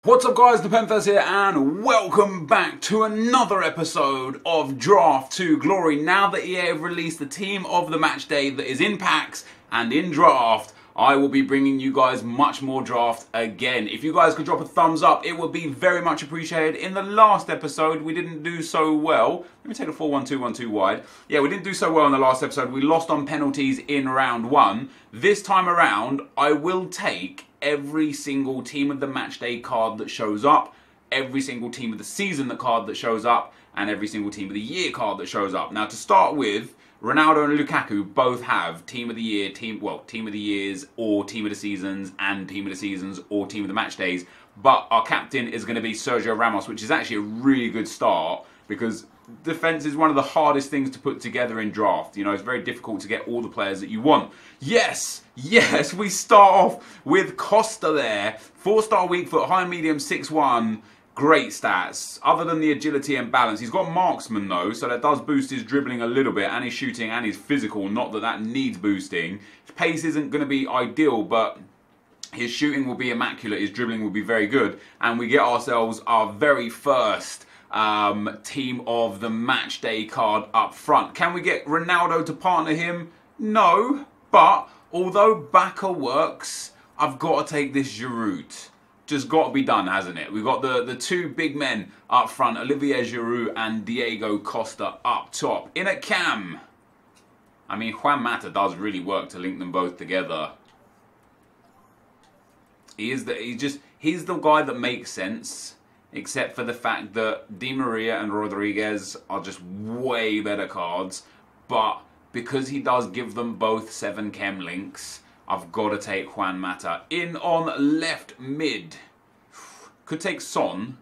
What's up guys, NepentheZ here and welcome back to another episode of Draft to Glory. Now that EA have released the team of the match day that is in packs and in draft, I will be bringing you guys much more draft again. If you guys could drop a thumbs up, it would be very much appreciated. In the last episode, we didn't do so well. Let me take a 4-1-2-1-2 wide. Yeah, we didn't do so well in the last episode. We lost on penalties in round one. This time around, I will take every single team of the match day card that shows up, every single team of the season card that shows up, and every single team of the year card that shows up. Now to start with, Ronaldo and Lukaku both have team of the year, team of the years, or team of the seasons, and team of the seasons, or team of the match days. But our captain is going to be Sergio Ramos, which is actually a really good start because defense is one of the hardest things to put together in draft. You know, it's very difficult to get all the players that you want. Yes, we start off with Costa there. 4-star weak foot, high and medium, 6'1". Great stats. Other than the agility and balance. He's got marksman though, so that does boost his dribbling a little bit, and his shooting and his physical. Not that that needs boosting. His pace isn't going to be ideal, but his shooting will be immaculate. His dribbling will be very good. And we get ourselves our very first team of the match day card up front. Can we get Ronaldo to partner him? No, but although Baka works, I've got to take this Giroud. Just got to be done, hasn't it? We've got the two big men up front, Olivier Giroud and Diego Costa up top. In at cam, I mean, Juan Mata does really work to link them both together. He's the guy that makes sense, except for the fact that Di Maria and Rodriguez are just way better cards. But because he does give them both 7 chem links, I've got to take Juan Mata. In on left mid. Could take Son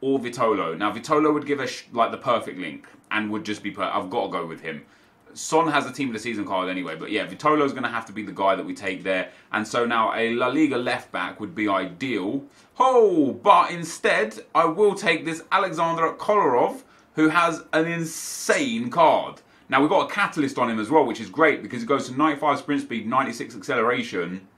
or Vitolo. Now Vitolo would give us like the perfect link and would just be I've got to go with him. Son has a team of the season card anyway, but yeah, Vitolo's going to have to be the guy that we take there. And so now a La Liga left back would be ideal. Oh, but instead I will take this Alexander Kolarov, who has an insane card. Now we've got a catalyst on him as well, which is great because it goes to 95 sprint speed, 96 acceleration,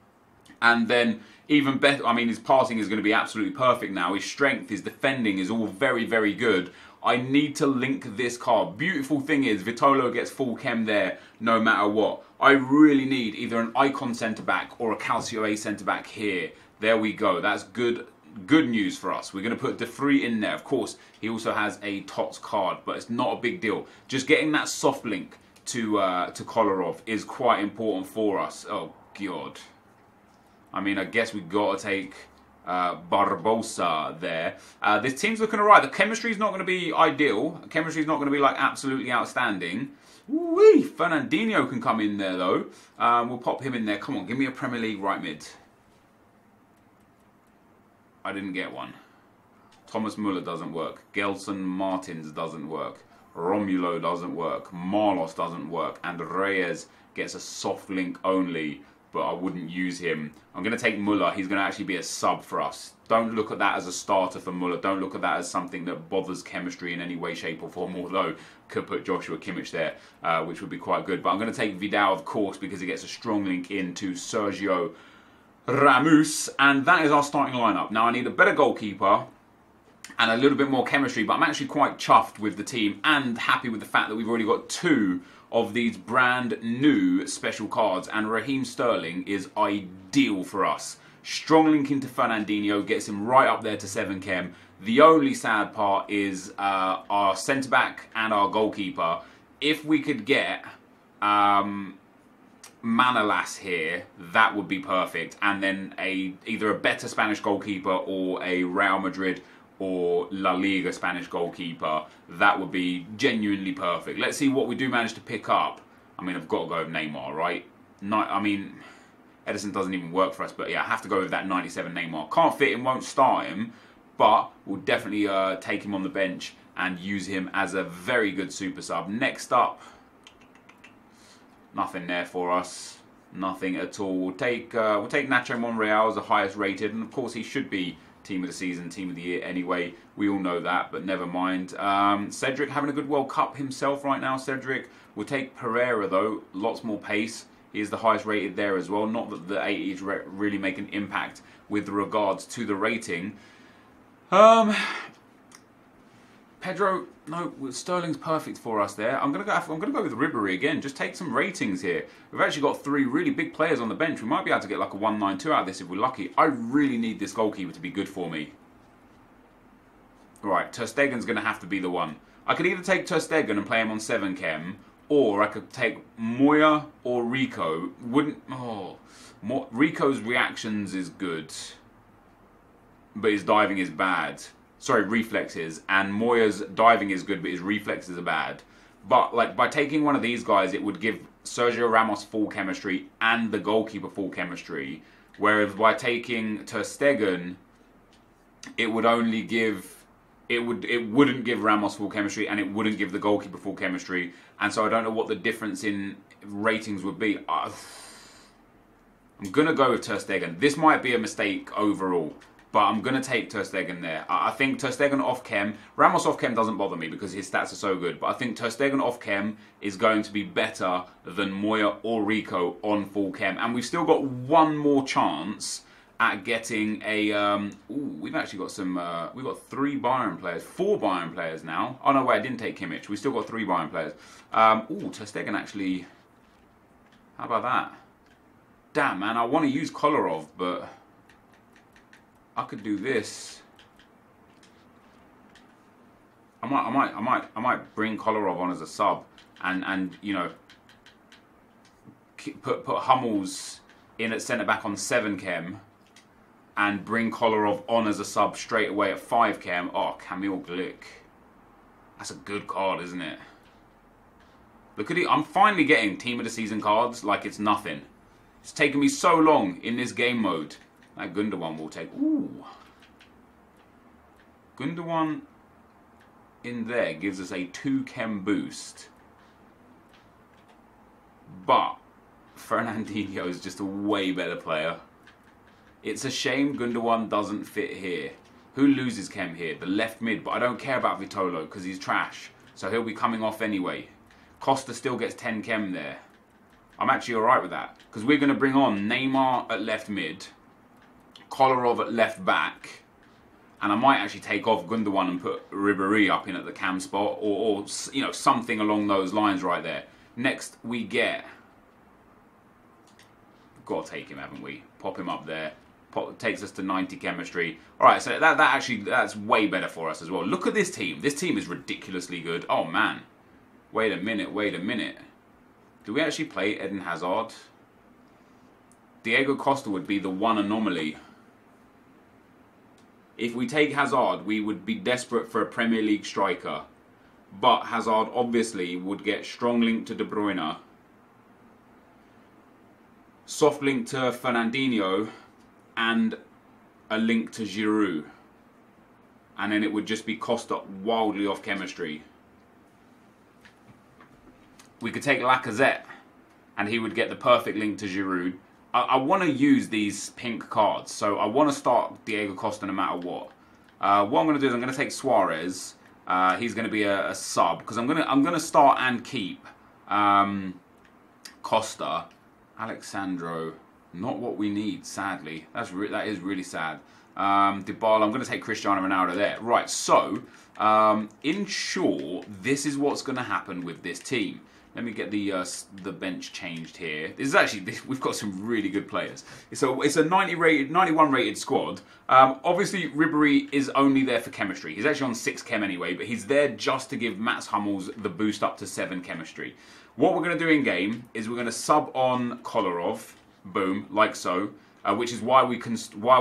and then even better, I mean, his passing is going to be absolutely perfect now. His strength, his defending is all very, very good. I need to link this card. Beautiful thing is, Vitolo gets full chem there no matter what. I really need either an icon centre-back or a Calcio A centre-back here. There we go. That's good news for us. We're going to put De Vrij in there. Of course, he also has a TOTS card, but it's not a big deal. Just getting that soft link to Kolarov is quite important for us. Oh, God. I mean, I guess we've got to take Barbosa there. This team's looking alright. The chemistry's not going to be ideal. The chemistry's not going to be like absolutely outstanding. Woo-wee! Fernandinho can come in there though. We'll pop him in there. Come on, give me a Premier League right mid. I didn't get one. Thomas Muller doesn't work. Gelson Martins doesn't work. Romulo doesn't work. Marlos doesn't work. And Reyes gets a soft link only, but I wouldn't use him. I'm going to take Muller. He's going to actually be a sub for us. Don't look at that as a starter for Muller. Don't look at that as something that bothers chemistry in any way, shape or form, although could put Joshua Kimmich there, which would be quite good. But I'm going to take Vidal, of course, because he gets a strong link into Sergio Ramos, and that is our starting lineup. Now I need a better goalkeeper and a little bit more chemistry, but I'm actually quite chuffed with the team and happy with the fact that we've already got 2 of these brand new special cards, and Raheem Sterling is ideal for us. Strong link into Fernandinho, gets him right up there to 7 chem. The only sad part is our centre-back and our goalkeeper. If we could get Manolas here, that would be perfect, and then either a better Spanish goalkeeper or a Real Madrid or La Liga Spanish goalkeeper, that would be genuinely perfect. Let's see what we do manage to pick up. I mean, I've got to go with Neymar, right? I mean, Edison doesn't even work for us, but yeah, I have to go with that 97 Neymar. Can't fit him, won't start him, but we'll definitely take him on the bench and use him as a very good super sub. Next up, nothing there for us. Nothing at all. We'll take Nacho Monreal as the highest rated, and of course he should be team of the season, team of the year anyway. We all know that, but never mind. Cedric having a good World Cup himself right now. Cedric. We'll take Pereira though. Lots more pace. He is the highest rated there as well. Not that the 80s really make an impact with regards to the rating. Um, Pedro, no, Sterling's perfect for us there. I'm gonna go with Ribery again. Just take some ratings here. We've actually got 3 really big players on the bench. We might be able to get like a 192 out of this if we're lucky. I really need this goalkeeper to be good for me. Right, Ter Stegen's gonna have to be the one. I could either take Ter Stegen and play him on 7 chem, or I could take Moya or Rico. Rico's reactions is good, but his diving is bad. Sorry, reflexes. And Moya's diving is good, but his reflexes are bad. But like by taking one of these guys, it would give Sergio Ramos full chemistry and the goalkeeper full chemistry. Whereas by taking Ter Stegen, it would only give it wouldn't give Ramos full chemistry, and it wouldn't give the goalkeeper full chemistry. And so I don't know what the difference in ratings would be. I'm gonna go with Ter Stegen. This might be a mistake overall, but I'm going to take Ter Stegen there. I think Ter Stegen off chem, Ramos off chem doesn't bother me because his stats are so good, but I think Ter Stegen off chem is going to be better than Moya or Rico on full chem. And we've still got one more chance at getting a... we've actually got some... we've got 3 Bayern players, 4 Bayern players now. Oh no, wait, I didn't take Kimmich. We've still got 3 Bayern players. Ter Stegen actually... How about that? Damn, man, I want to use Kolarov, but... I could do this. I might bring Kolarov on as a sub, and you know, put Hummels in at centre back on 7 chem, and bring Kolarov on as a sub straight away at 5 chem. Oh, Kamil Glik. That's a good card, isn't it? Look at it. I'm finally getting team of the season cards like it's nothing. It's taken me so long in this game mode. That Gundogan will take... Ooh. Gundogan in there gives us a 2 chem boost. But Fernandinho is just a way better player. It's a shame Gundogan doesn't fit here. Who loses chem here? The left mid. But I don't care about Vitolo because he's trash. So he'll be coming off anyway. Costa still gets 10 chem there. I'm actually alright with that. Because we're going to bring on Neymar at left mid. Kolarov at left back, and I might actually take off Gundogan and put Ribery up in at the cam spot, or you know, something along those lines right there. Next we get, got to take him, haven't we? Pop him up there. Takes us to 90 chemistry. All right, so that's way better for us as well. Look at this team. This team is ridiculously good. Oh man, wait a minute. Do we actually play Eden Hazard? Diego Costa would be the one anomaly. If we take Hazard, we would be desperate for a Premier League striker. But Hazard obviously would get strong link to De Bruyne, soft link to Fernandinho, and a link to Giroud. And then it would just be Costa wildly off chemistry. We could take Lacazette, and he would get the perfect link to Giroud. I want to use these pink cards, so I want to start Diego Costa no matter what. What I'm going to do is I'm going to take Suarez. He's going to be a sub because I'm going to start and keep Costa. Alexandro, not what we need, sadly. That is really sad. Dybala, I'm going to take Cristiano Ronaldo there. Right, so in short, this is what's going to happen with this team. Let me get the bench changed here. This is actually, we've got some really good players. It's a 91 rated squad. Obviously, Ribery is only there for chemistry. He's actually on 6 chem anyway, but he's there just to give Mats Hummels the boost up to 7 chemistry. What we're going to do in game is we're going to sub on Kolarov, boom, like so. Which is why we're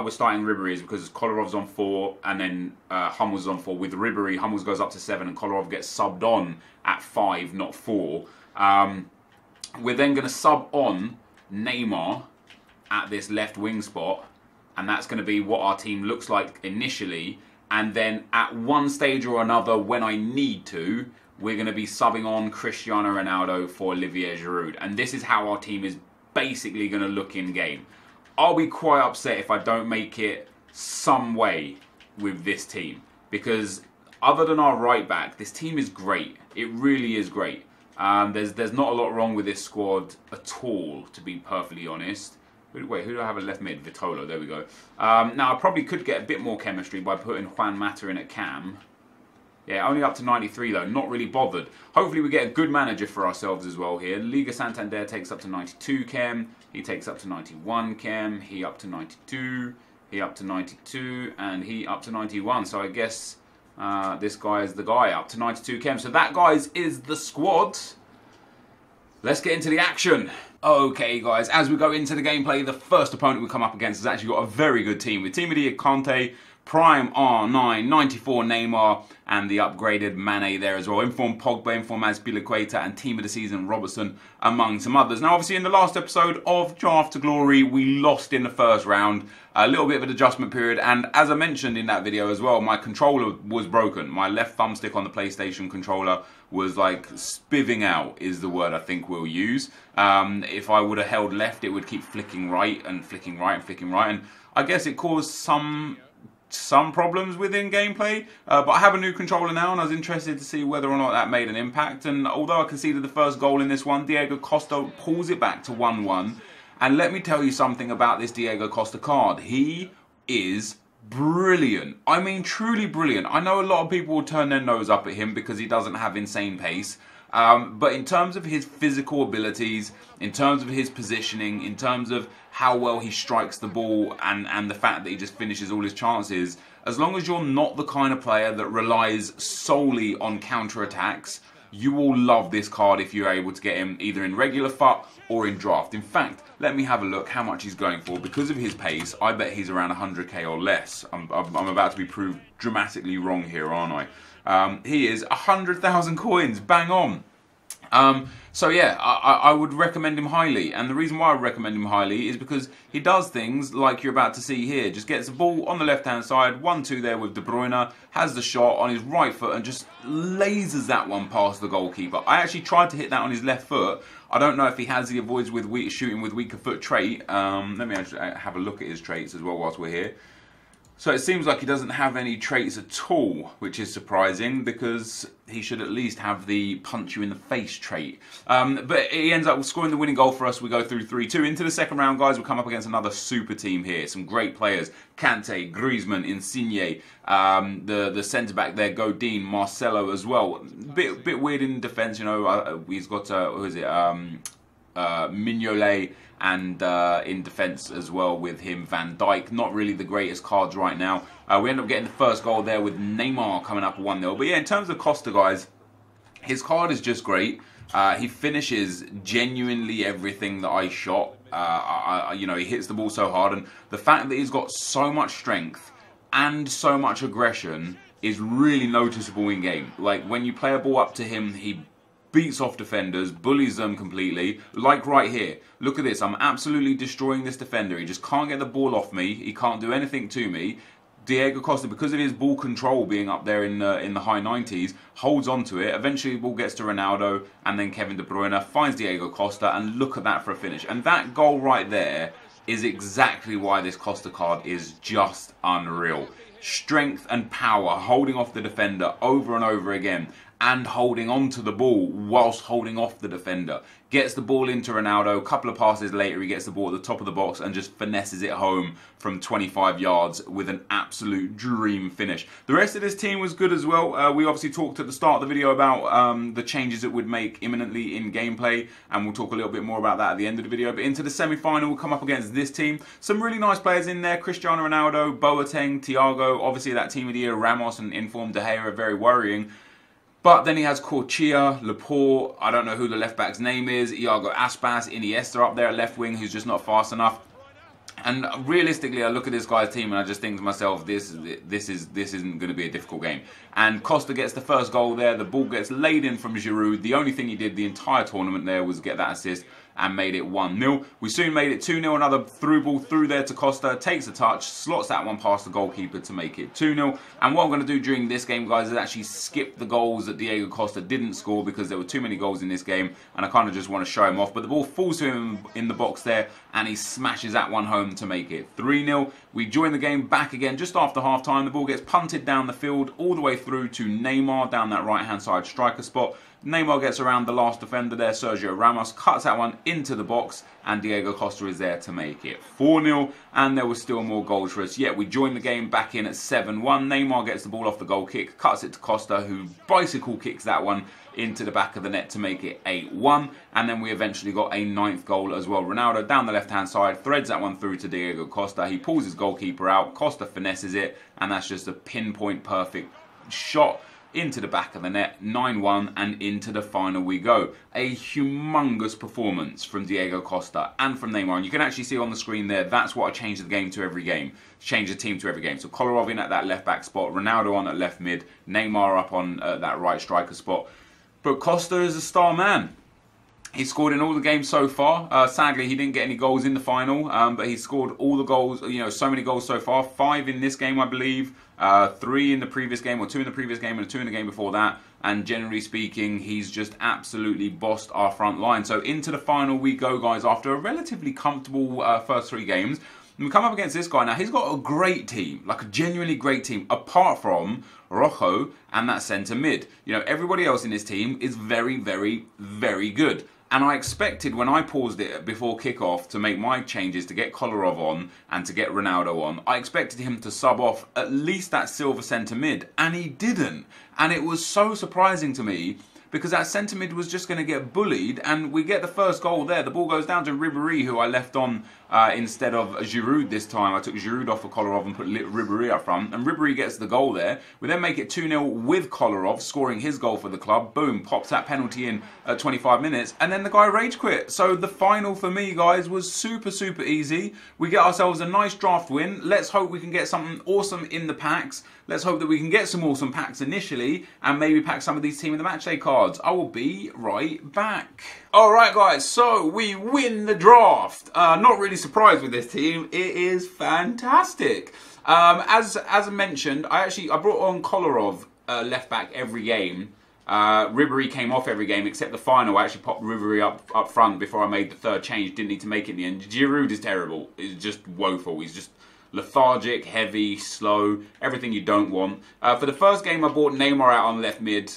starting Ribery, is because Kolarov's on 4 and then Hummels is on 4. With Ribery, Hummels goes up to 7 and Kolarov gets subbed on at 5, not 4. We're then going to sub on Neymar at this left wing spot, and that's going to be what our team looks like initially. And then at one stage or another, when I need to, we're going to be subbing on Cristiano Ronaldo for Olivier Giroud. And this is how our team is basically going to look in game. I'll be quite upset if I don't make it some way with this team, because other than our right back, this team is great. It really is great. There's not a lot wrong with this squad at all, to be perfectly honest. Wait, who do I have at left mid? Vitolo, there we go. Now, I probably could get a bit more chemistry by putting Juan Mata in at cam. Yeah, only up to 93 though, not really bothered. Hopefully we get a good manager for ourselves as well here. Liga Santander takes up to 92 chem, he takes up to 91 chem, he up to 92, he up to 92, and he up to 91. So I guess this guy is the guy up to 92 chem. So that, guys, is the squad. Let's get into the action. Okay, guys, as we go into the gameplay, the first opponent we come up against has actually got a very good team. With Team of the Year Conte, Prime R9, 94 Neymar, and the upgraded Mane there as well. Informed Pogba, Informed Azpilicueta, and Team of the Season Robertson, among some others. Now, obviously, in the last episode of Draft to Glory, we lost in the first round. A little bit of an adjustment period, and as I mentioned in that video as well, my controller was broken. My left thumbstick on the PlayStation controller was like spivving out, is the word I think we'll use. If I would have held left, it would keep flicking right and flicking right and flicking right, and I guess it caused some problems within gameplay, but I have a new controller now, and I was interested to see whether or not that made an impact. And although I conceded the first goal in this one, Diego Costa pulls it back to 1-1. And let me tell you something about this Diego Costa card. He is brilliant. I mean, truly brilliant. I know a lot of people will turn their nose up at him because he doesn't have insane pace. But in terms of his physical abilities, in terms of his positioning, in terms of how well he strikes the ball, and the fact that he just finishes all his chances, as long as you're not the kind of player that relies solely on counter-attacks, you will love this card if you're able to get him either in regular FUT or in draft. In fact, let me have a look how much he's going for. Because of his pace, I bet he's around 100k or less. I'm about to be proved dramatically wrong here, aren't I? He is 100,000 coins, bang on. So yeah, I would recommend him highly, and the reason why I recommend him highly is because he does things like you're about to see here. Just gets the ball on the left hand side, 1-2 there with De Bruyne, has the shot on his right foot and just lasers that one past the goalkeeper. I actually tried to hit that on his left foot. I don't know if he has the avoids with shooting with weaker foot trait. Let me actually have a look at his traits as well whilst we're here. So it seems like he doesn't have any traits at all, which is surprising because he should at least have the punch you in the face trait. But he ends up scoring the winning goal for us. We go through 3-2. Into the second round, guys, we come up against another super team here. Some great players. Kante, Griezmann, Insigne, the centre-back there, Godin, Marcelo as well. Bit weird in defence, you know. He's got, who is it, Mignolet, and in defence as well with him, Van Dijk. Not really the greatest cards right now. We end up getting the first goal there with Neymar coming up 1-0. But yeah, in terms of Costa, guys, his card is just great. He finishes genuinely everything that I shot. You know, he hits the ball so hard, and the fact that he's got so much strength and so much aggression is really noticeable in game. Like, when you play a ball up to him, he beats off defenders, bullies them completely, like right here. Look at this, I'm absolutely destroying this defender. He just can't get the ball off me, he can't do anything to me. Diego Costa, because of his ball control being up there in the high 90s, holds on to it. Eventually the ball gets to Ronaldo, and then Kevin De Bruyne finds Diego Costa, and look at that for a finish. And that goal right there is exactly why this Costa card is just unreal. Strength and power, holding off the defender over and over again, and holding on to the ball whilst holding off the defender. Gets the ball into Ronaldo, a couple of passes later he gets the ball at the top of the box and just finesses it home from 25 yards with an absolute dream finish. The rest of this team was good as well. We obviously talked at the start of the video about the changes it would make imminently in gameplay, and we'll talk a little bit more about that at the end of the video. But into the semi-final, we'll come up against this team. Some really nice players in there. Cristiano Ronaldo, Boateng, Thiago. Obviously that team of the year, Ramos and informed De Gea, are very worrying. But then he has Corchia, Laporte, I don't know who the left back's name is, Iago Aspas, Iniesta up there at left wing, who's just not fast enough. And realistically, I look at this guy's team and I just think to myself, this isn't going to be a difficult game. And Costa gets the first goal there, the ball gets laid in from Giroud. The only thing he did the entire tournament there was get that assist and made it 1-0. We soon made it 2-0, another through ball through there to Costa, takes a touch, slots that one past the goalkeeper to make it 2-0. And what I'm going to do during this game, guys, is actually skip the goals that Diego Costa didn't score because there were too many goals in this game, and I kind of just want to show him off. But the ball falls to him in the box there, and he smashes that one home to make it 3-0. We join the game back again just after half-time. The ball gets punted down the field all the way through to Neymar down that right-hand side striker spot. Neymar gets around the last defender there, Sergio Ramos, cuts that one into the box, and Diego Costa is there to make it 4-0, and there was still more goals for us. Yet we joined the game back in at 7-1. Neymar gets the ball off the goal kick, cuts it to Costa, who bicycle kicks that one into the back of the net to make it 8-1, and then we eventually got a 9th goal as well. Ronaldo down the left-hand side, threads that one through to Diego Costa. He pulls his goalkeeper out, Costa finesses it, and that's just a pinpoint perfect shot into the back of the net, 9-1, and into the final we go. A humongous performance from Diego Costa and from Neymar, and you can actually see on the screen there, that's what I changed the game to every game. Change the team to every game. So Kolarov in at that left-back spot, Ronaldo on at left mid, Neymar up on that right striker spot. But Costa is a star man. He scored in all the games so far. Sadly, he didn't get any goals in the final, but he scored all the goals, you know, so many goals so far. 5 in this game, I believe. 3 in the previous game, or 2 in the previous game, and 2 in the game before that. And generally speaking, he's just absolutely bossed our front line. So into the final we go, guys, after a relatively comfortable first 3 games. And we come up against this guy now. He's got a great team, like a genuinely great team, apart from Rojo and that centre mid. You know, everybody else in his team is very, very, very good. And I expected, when I paused it before kickoff to make my changes to get Kolarov on and to get Ronaldo on, I expected him to sub off at least that silver centre mid, and he didn't. And it was so surprising to me, because that centre mid was just going to get bullied, and we get the first goal there. The ball goes down to Ribéry, who I left on instead of Giroud this time. I took Giroud off for Kolarov and put Ribéry up front, and Ribéry gets the goal there. We then make it 2-0 with Kolarov, scoring his goal for the club. Boom, pops that penalty in at 25 minutes, and then the guy rage quit. So the final for me, guys, was super, super easy. We get ourselves a nice draft win. Let's hope we can get something awesome in the packs. Let's hope that we can get some awesome packs initially, and maybe pack some of these Team of the Matchday cards. I will be right back. Alright guys, so we win the draft. Not really surprised with this team. It is fantastic. As I mentioned, I brought on Kolarov left back every game. Ribéry came off every game except the final. I actually popped Ribéry up front before I made the 3rd change. Didn't need to make it in the end. Giroud is terrible. He's just woeful. He's just lethargic, heavy, slow, everything you don't want. For the first game, I bought Neymar out on left mid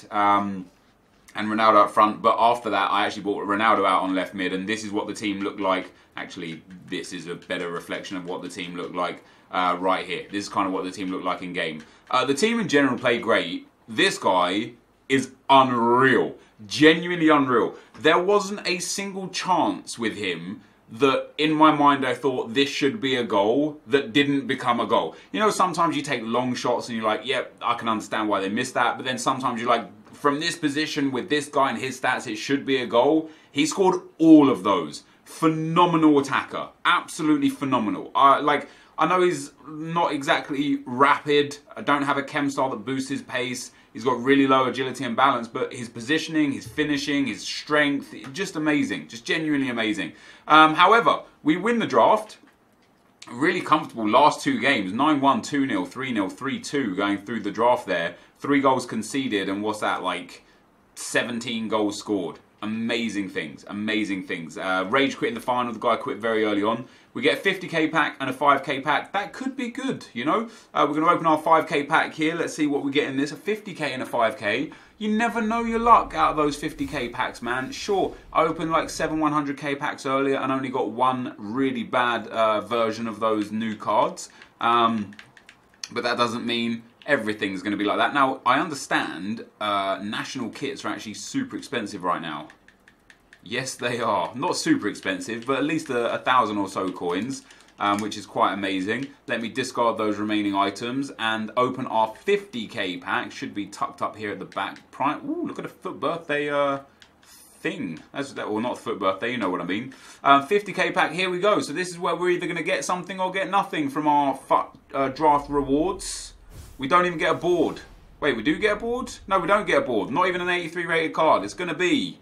and Ronaldo up front, but after that, I actually bought Ronaldo out on left mid, and this is what the team looked like. Actually, this is a better reflection of what the team looked like right here. This is kind of what the team looked like in game. The team in general played great. This guy is unreal. Genuinely unreal. There wasn't a single chance with him that in my mind I thought this should be a goal that didn't become a goal. You know, sometimes you take long shots and you're like, yep, I can understand why they missed that. But then sometimes you're like, from this position with this guy and his stats, it should be a goal. He scored all of those. Phenomenal attacker. Absolutely phenomenal. I know he's not exactly rapid. I don't have a chem style that boosts his pace. He's got really low agility and balance, but his positioning, his finishing, his strength, just amazing. Just genuinely amazing. However, we win the draft. Really comfortable last 2 games. 9-1, 2-0, 3-0, 3-2 going through the draft there. 3 goals conceded, and what's that, like 17 goals scored. Amazing things, amazing things. Rage quit in the final. The guy quit very early on. We get a 50k pack and a 5k pack. That could be good, you know. We're going to open our 5k pack here. Let's see what we get in this. A 50k and a 5k. You never know your luck out of those 50k packs, man. Sure, I opened like 7 100k packs earlier and only got 1 really bad version of those new cards. But that doesn't mean everything's going to be like that. Now, I understand national kits are actually super expensive right now. Yes, they are. Not super expensive, but at least 1,000 or so coins, which is quite amazing. Let me discard those remaining items and open our 50k pack. Should be tucked up here at the back. Ooh, look at the foot birthday thing. Well, not foot birthday, you know what I mean. 50k pack, here we go. So this is where we're either going to get something or get nothing from our draft rewards. We don't even get a board. Wait, we do get a board? No, we don't get a board. Not even an 83 rated card. It's going to be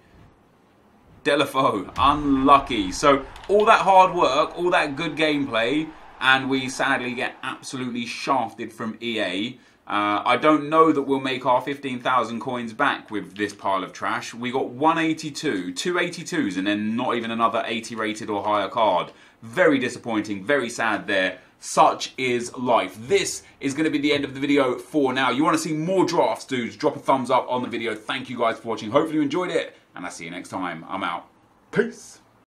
Delafeu. Unlucky. So all that hard work, all that good gameplay, and we sadly get absolutely shafted from EA. I don't know that we'll make our 15,000 coins back with this pile of trash. We got 182, 2 82s, and then not even another 80 rated or higher card. Very disappointing, very sad there. Such is life. This is going to be the end of the video for now. You want to see more drafts, dudes? Drop a thumbs up on the video. Thank you guys for watching. Hopefully you enjoyed it, and I'll see you next time. I'm out. Peace.